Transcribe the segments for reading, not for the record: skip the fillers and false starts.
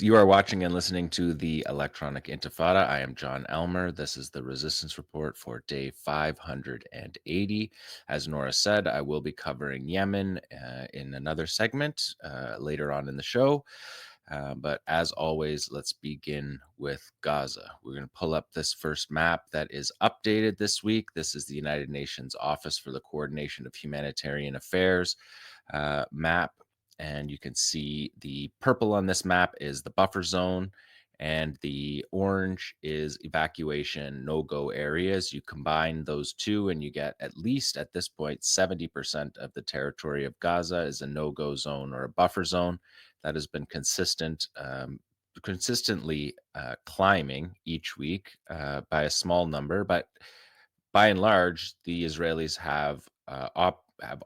You are watching and listening to the Electronic Intifada. I am Jon Elmer. This is the Resistance Report for day 580. As Nora said, I will be covering Yemen in another segment later on in the show. But as always, let's begin with Gaza. We're going to pull up this first map that is updated this week. This is the United Nations Office for the Coordination of Humanitarian Affairs map. And you can see the purple on this map is the buffer zone, and the orange is evacuation no-go areas. You combine those two, and you get, at least at this point, 70% of the territory of Gaza is a no-go zone or a buffer zone. That has been consistently climbing each week by a small number, but by and large, the Israelis have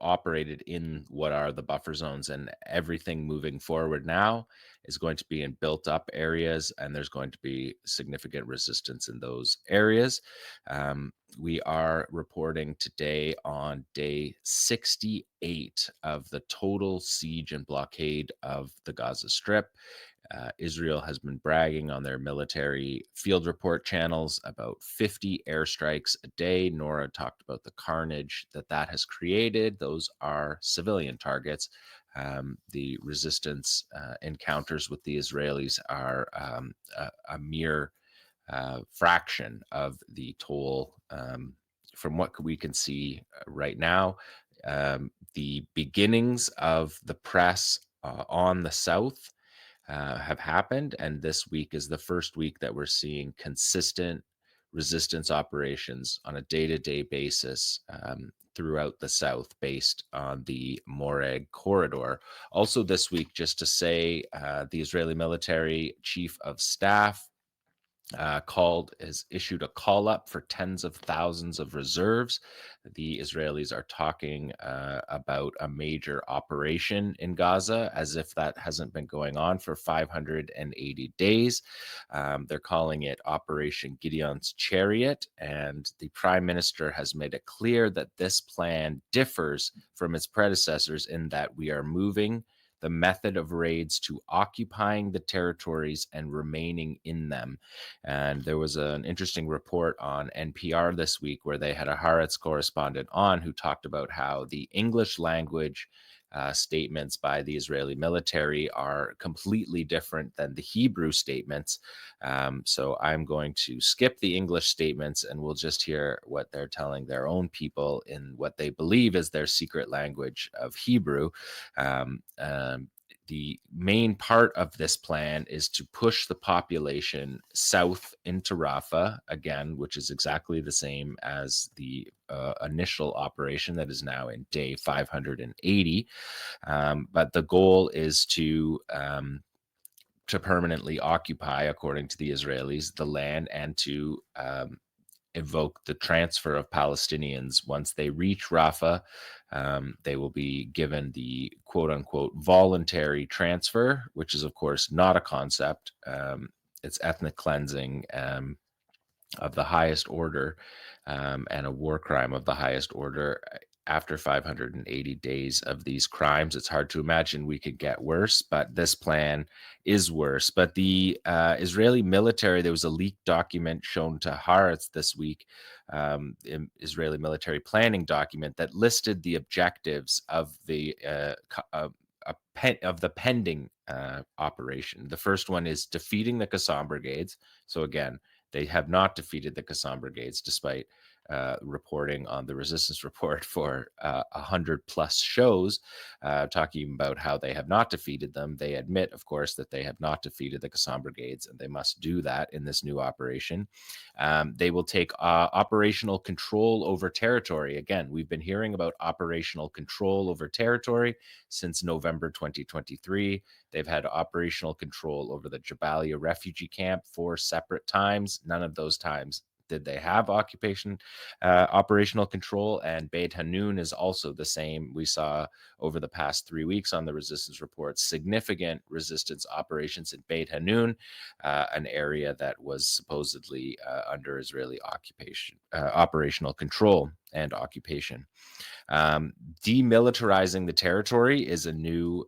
operated in what are the buffer zones, and everything moving forward now is going to be in built up areas, and there's going to be significant resistance in those areas. We are reporting today on day 68 of the total siege and blockade of the Gaza Strip. Israel has been bragging on their military field report channels about 50 airstrikes a day. Nora talked about the carnage that has created. Those are civilian targets. The resistance encounters with the Israelis are a mere fraction of the toll from what we can see right now. The beginnings of the press on the South have happened, and this week is the first week that we're seeing consistent resistance operations on a day-to-day basis throughout the South based on the Morag corridor. Also this week, just to say, the Israeli military chief of staff has issued a call up for tens of thousands of reserves. The Israelis are talking about a major operation in Gaza, as if that hasn't been going on for 580 days. They're calling it Operation Gideon's Chariot, and the prime minister has made it clear that this plan differs from its predecessors in that we are moving the method of raids to occupying the territories and remaining in them. And there was an interesting report on NPR this week where they had a Haaretz correspondent on who talked about how the English language statements by the Israeli military are completely different than the Hebrew statements. So I'm going to skip the English statements, and we'll just hear what they're telling their own people in what they believe is their secret language of Hebrew. The main part of this plan is to push the population south into Rafah, again, which is exactly the same as the initial operation that is now in day 580. But the goal is to permanently occupy, according to the Israelis, the land, and to evoke the transfer of Palestinians. Once they reach Rafah, they will be given the quote unquote voluntary transfer, which is, of course, not a concept. It's ethnic cleansing of the highest order and a war crime of the highest order. After 580 days of these crimes, it's hard to imagine we could get worse, but this plan is worse. But the Israeli military, there was a leaked document shown to Haaretz this week, Israeli military planning document that listed the objectives of the pending operation. The first one is defeating the Qassam brigades. So again, they have not defeated the Qassam brigades, despite reporting on the resistance report for 100 plus shows, talking about how they have not defeated them. They admit, of course, that they have not defeated the Qassam brigades, and they must do that in this new operation. They will take operational control over territory. Again, we've been hearing about operational control over territory since November 2023. They've had operational control over the Jabalia refugee camp 4 separate times. None of those times did they have operational control? And Beit Hanun is also the same. We saw over the past 3 weeks on the resistance report significant resistance operations in Beit Hanun, an area that was supposedly under Israeli occupation, operational control and occupation. Um, Demilitarizing the territory is a new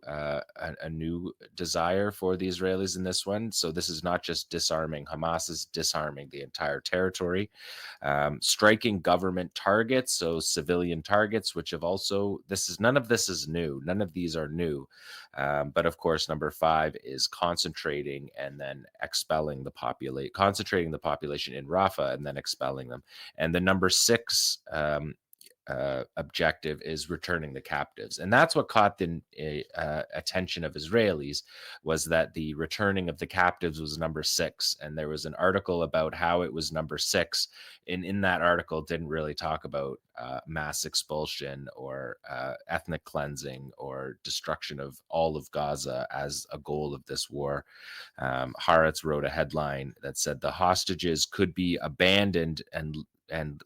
desire for the Israelis in this one. So this is not just disarming Hamas; is disarming the entire territory, striking government targets, so civilian targets, which have also none of this is new. None of these are new, but of course, number 5 is concentrating and then concentrating the population in Rafah and then expelling them. And the number 6 objective is returning the captives, and that's what caught the attention of Israelis, was that the returning of the captives was number 6, and there was an article about how it was number 6, and in that article didn't really talk about mass expulsion or ethnic cleansing or destruction of all of Gaza as a goal of this war. Haaretz wrote a headline that said the hostages could be abandoned and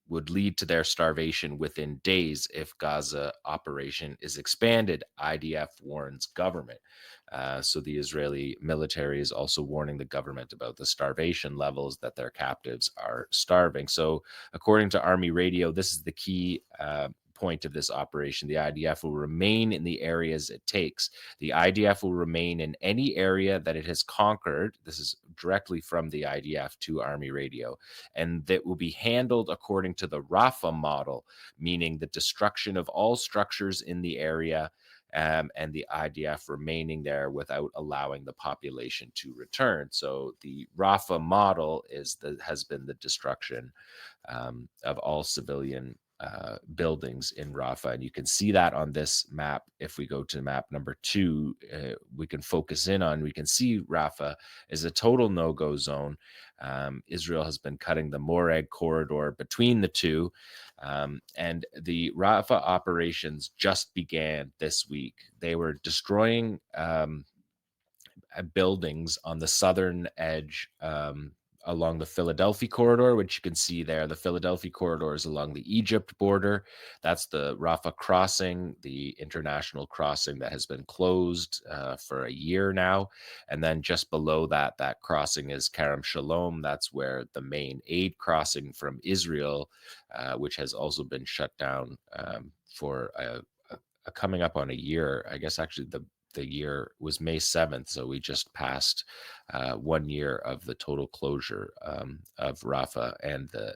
would lead to their starvation within days if Gaza operation is expanded, IDF warns government. So the Israeli military is also warning the government about the starvation levels, that their captives are starving. So according to Army Radio, this is the key point of this operation. The IDF will remain in the areas it takes. The IDF will remain in any area that it has conquered. This is directly from the IDF to Army Radio, and that will be handled according to the Rafah model, meaning the destruction of all structures in the area, and the IDF remaining there without allowing the population to return. So the Rafah model has been the destruction of all civilian buildings in Rafah. And you can see that on this map. If we go to map number 2, we can see Rafah is a total no-go zone. Israel has been cutting the Morag corridor between the two. And the Rafah operations just began this week. They were destroying buildings on the southern edge, along the Philadelphia corridor, which you can see there. The Philadelphia corridor is along the Egypt border. That's the Rafah crossing, the international crossing that has been closed for a year now. And then just below that, that crossing is Kerem Shalom. That's where the main aid crossing from Israel, which has also been shut down for coming up on a year. I guess actually the year was May 7th, so we just passed 1 year of the total closure of Rafah and the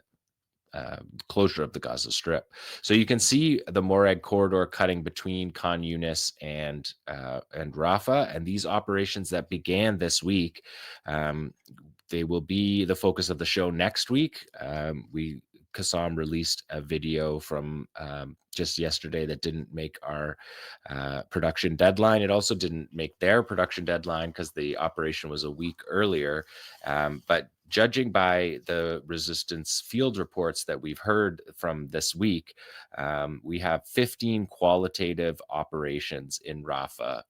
closure of the Gaza Strip. So you can see the Morag corridor cutting between Khan Yunis and Rafah, and these operations that began this week, they will be the focus of the show next week. Qassam released a video from just yesterday that didn't make our production deadline. It also didn't make their production deadline because the operation was a week earlier. But judging by the resistance field reports that we've heard from this week, we have 15 qualitative operations in Rafah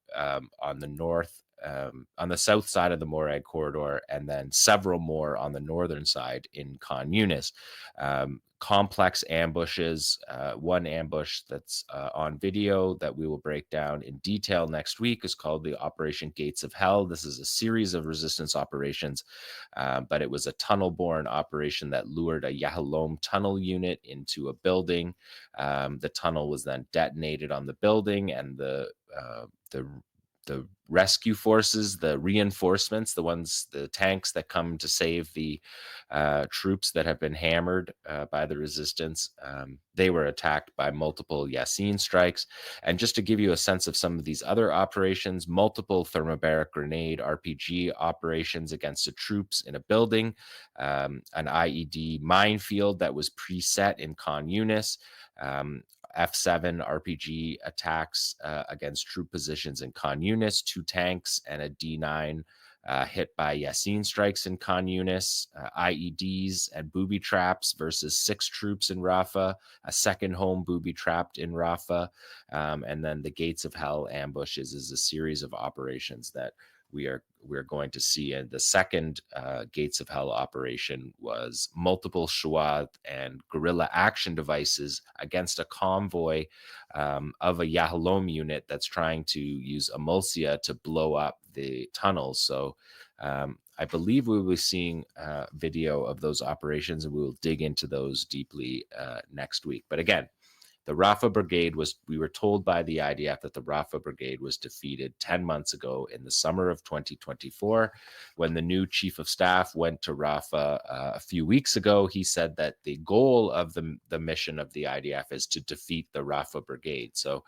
on the south side of the Morag corridor, and then several more on the northern side in Khan Yunis. Complex ambushes. One ambush that's on video that we will break down in detail next week is called the Operation Gates of Hell. This is a series of resistance operations, but it was a tunnel-borne operation that lured a Yahalom tunnel unit into a building. The tunnel was then detonated on the building, and the rescue forces, the reinforcements, the tanks that come to save the troops that have been hammered by the resistance, they were attacked by multiple Yasin strikes. And just to give you a sense of some of these other operations, multiple thermobaric grenade RPG operations against the troops in a building, an IED minefield that was preset in Khan Yunis, F7 RPG attacks against troop positions in Khan Yunis, 2 tanks and a D9 hit by Yasin strikes in Khan Yunis, IEDs and booby traps versus 6 troops in Rafah, a second home booby trapped in Rafah, and then the Gates of Hell ambushes is a series of operations that we're going to see. And the second Gates of Hell operation was multiple Shuad and guerrilla action devices against a convoy of a Yahalom unit that's trying to use emulsia to blow up the tunnels. So I believe we will be seeing video of those operations, and we will dig into those deeply next week. But again, the Rafah Brigade we were told by the IDF that the Rafah Brigade was defeated 10 months ago in the summer of 2024. When the new chief of staff went to Rafah a few weeks ago, he said that the goal of the mission of the IDF is to defeat the Rafah Brigade. So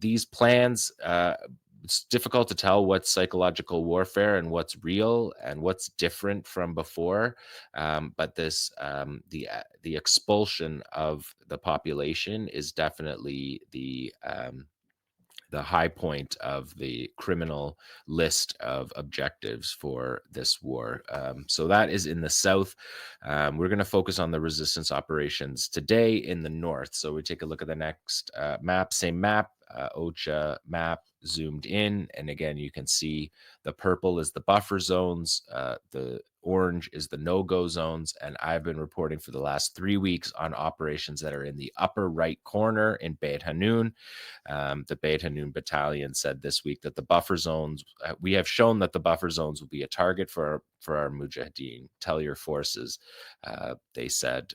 these plans, it's difficult to tell what's psychological warfare and what's real and what's different from before. But the expulsion of the population is definitely the high point of the criminal list of objectives for this war. So that is in the south. We're going to focus on the resistance operations today in the north. So we take a look at the next map, same map, OCHA map zoomed in. And again, you can see the purple is the buffer zones, the orange is the no-go zones. And I've been reporting for the last 3 weeks on operations that are in the upper right corner in Beit Hanun. The Beit Hanun battalion said this week that the buffer zones, we have shown that the buffer zones will be a target for our mujahideen. Tell your forces, they said.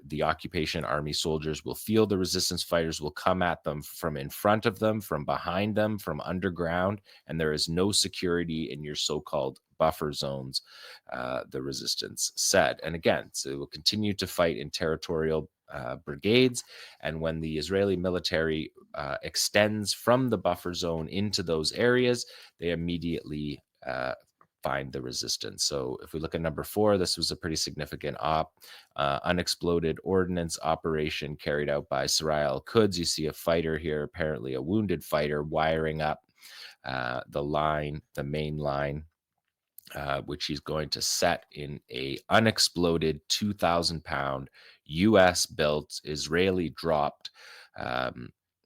The occupation army soldiers will feel the resistance fighters will come at them from in front of them, from behind them, from underground, and there is no security in your so-called buffer zones, the resistance said. And again, so it will continue to fight in territorial brigades. And when the Israeli military extends from the buffer zone into those areas, they immediately find the resistance. So if we look at number 4, this was a pretty significant unexploded ordnance operation carried out by 𝐓𝐡𝐞 𝐄𝐥𝐞𝐜. You see a fighter here, apparently a wounded fighter, wiring up the main line, which he's going to set in a unexploded 2,000-pound U.S.-built, Israeli-dropped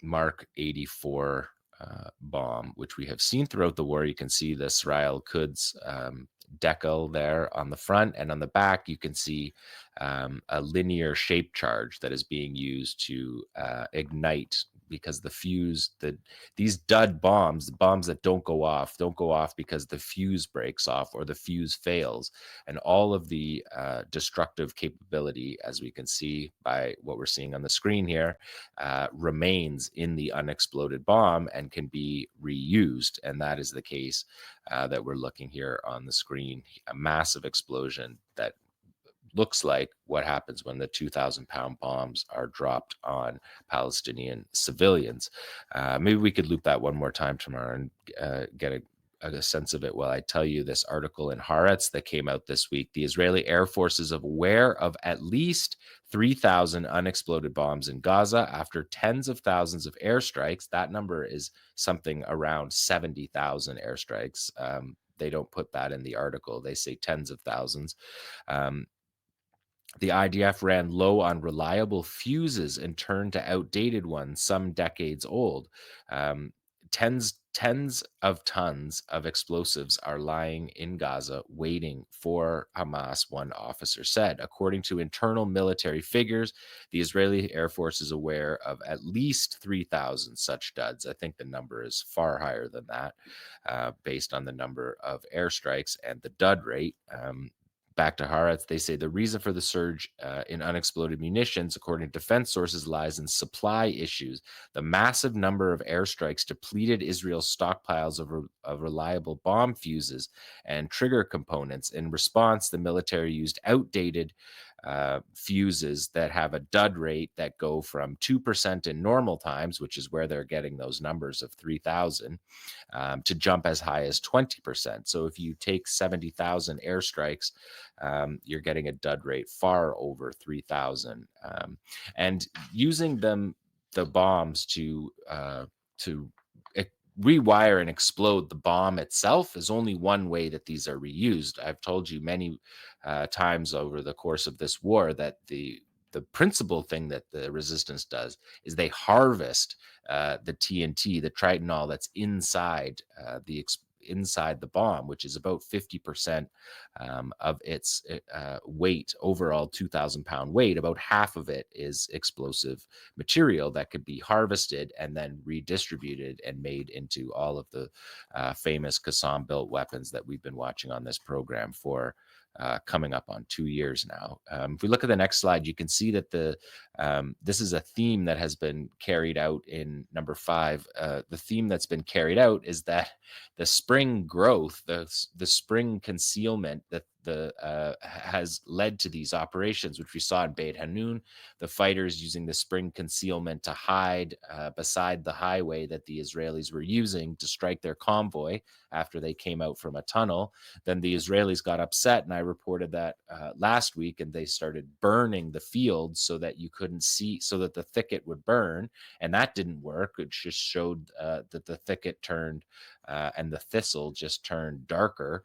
Mark 84 bomb, which we have seen throughout the war. You can see the 𝐓𝐡𝐞 𝐄𝐥𝐞𝐜 decal there on the front, and on the back you can see a linear shape charge that is being used to ignite, because the fuse, these dud bombs, the bombs that don't go off because the fuse breaks off or the fuse fails. And all of the destructive capability, as we can see by what we're seeing on the screen here, remains in the unexploded bomb and can be reused. And that is the case that we're looking here on the screen. A massive explosion that looks like what happens when the 2,000-pound bombs are dropped on Palestinian civilians. Maybe we could loop that one more time tomorrow and get a sense of it while I tell you this article in Haaretz that came out this week. The Israeli Air Force is aware of at least 3,000 unexploded bombs in Gaza after tens of thousands of airstrikes. That number is something around 70,000 airstrikes. They don't put that in the article. They say tens of thousands. The IDF ran low on reliable fuses and turned to outdated ones, some decades old. Tens of tons of explosives are lying in Gaza waiting for Hamas, one officer said. According to internal military figures, the Israeli Air Force is aware of at least 3,000 such duds. I think the number is far higher than that, based on the number of airstrikes and the dud rate. Back to Haaretz, they say the reason for the surge in unexploded munitions, according to defense sources, lies in supply issues. The massive number of airstrikes depleted Israel's stockpiles of reliable bomb fuses and trigger components. In response, the military used outdated fuses that have a dud rate that go from 2% in normal times, which is where they're getting those numbers of 3,000, to jump as high as 20%. So if you take 70,000 airstrikes, you're getting a dud rate far over 3,000. And using the bombs to rewire and explode the bomb itself is only one way that these are reused. I've told you many times over the course of this war that the principal thing that the resistance does is they harvest the TNT, the tritonol that's inside inside the bomb, which is about 50% of its weight, overall 2,000-pound weight. About half of it is explosive material that could be harvested and then redistributed and made into all of the famous Qassam-built weapons that we've been watching on this program for coming up on 2 years now. If we look at the next slide, you can see that this is a theme that has been carried out in number 5. The theme that's been carried out is that the spring growth, the spring concealment that has led to these operations, which we saw in Beit Hanun, the fighters using the spring concealment to hide beside the highway that the Israelis were using to strike their convoy after they came out from a tunnel. Then the Israelis got upset, and I reported that last week, and they started burning the field so that you couldn't see, so that the thicket would burn, and that didn't work. It just showed that the thicket turned and the thistle just turned darker.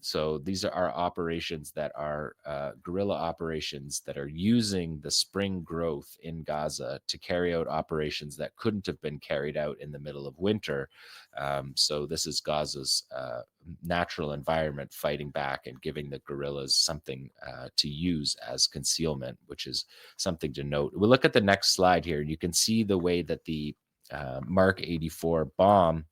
So these are operations that are guerrilla operations that are using the spring growth in Gaza to carry out operations that couldn't have been carried out in the middle of winter. So this is Gaza's natural environment fighting back and giving the guerrillas something to use as concealment, which is something to note. We'll look at the next slide here. You can see the way that the Mark 84 bomb,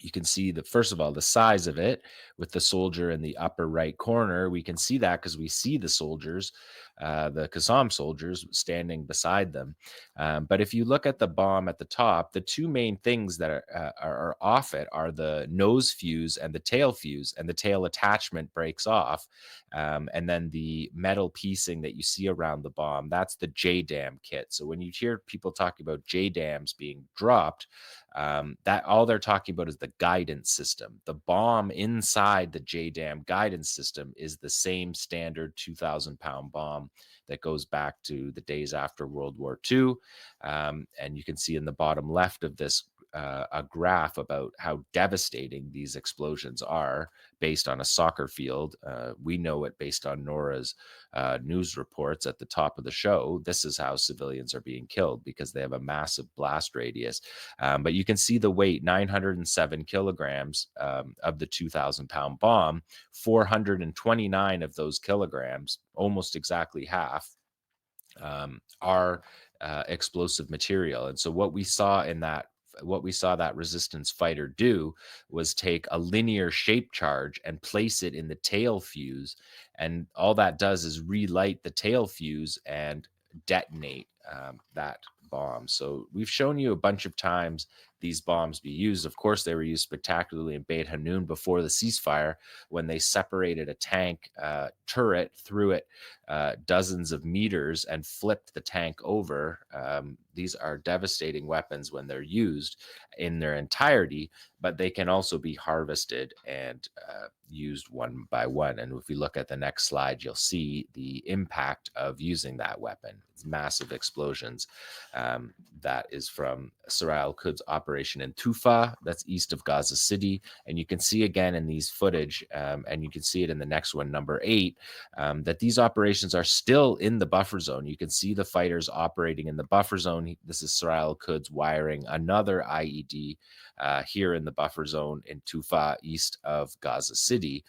you can see that, first of all, the size of it with the soldier in the upper right corner. We can see that because we see the soldiers, the Qassam soldiers, standing beside them. But if you look at the bomb at the top, the two main things that are off it are the nose fuse and the tail fuse, and the tail attachment breaks off. And then the metal piecing that you see around the bomb, that's the JDAM kit. So when you hear people talking about JDAMs being dropped, that all they're talking about is the guidance system. The bomb inside the JDAM guidance system is the same standard 2,000-pound bomb that goes back to the days after World War II. And you can see in the bottom left of this a graph about how devastating these explosions are based on a soccer field. We know it based on Nora's news reports at the top of the show. This is how civilians are being killed because they have a massive blast radius. But you can see the weight, 907 kilograms of the 2,000-pound bomb. 429 of those kilograms, almost exactly half, are explosive material. And so what we saw that resistance fighter do was take a linear shape charge and place it in the tail fuse, and all that does is relight the tail fuse and detonate that bomb. So we've shown you a bunch of times these bombs be used. Of course, they were used spectacularly in Beit Hanun before the ceasefire, when they separated a tank turret, threw it dozens of meters, and flipped the tank over. These are devastating weapons when they're used in their entirety, but they can also be harvested and used one by one. And if we look at the next slide, you'll see the impact of using that weapon. It's massive explosions. That is from 𝐓𝐡𝐞 operation in Tufa, that's east of Gaza City. And you can see again in these footage, and you can see it in the next one, number 8, that these operations are still in the buffer zone. You can see the fighters operating in the buffer zone. This is 𝐓𝐡𝐞's wiring another IED here in the buffer zone in Tufa, east of Gaza City.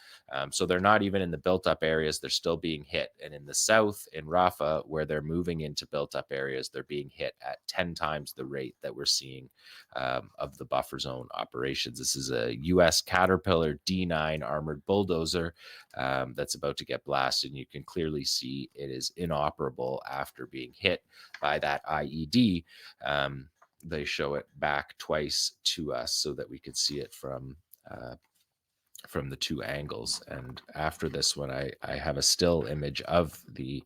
So they're not even in the built-up areas. They're still being hit. And in the south, in Rafah, where they're moving into built-up areas, they're being hit at 10 times the rate that we're seeing of the buffer zone operations. This is a U.S. Caterpillar D9 armored bulldozer that's about to get blasted. And you can clearly see it is inoperable after being hit by that IED. They show it back twice to us so that we could see it from the two angles. And after this one, I have a still image of the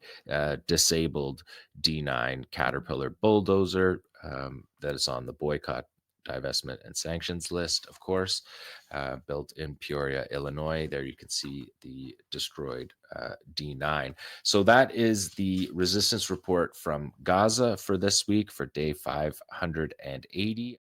disabled D9 Caterpillar bulldozer that is on the boycott, divestment, and sanctions list, of course, built in Peoria, Illinois. There you can see the destroyed D9. So that is the resistance report from Gaza for this week, for day 580.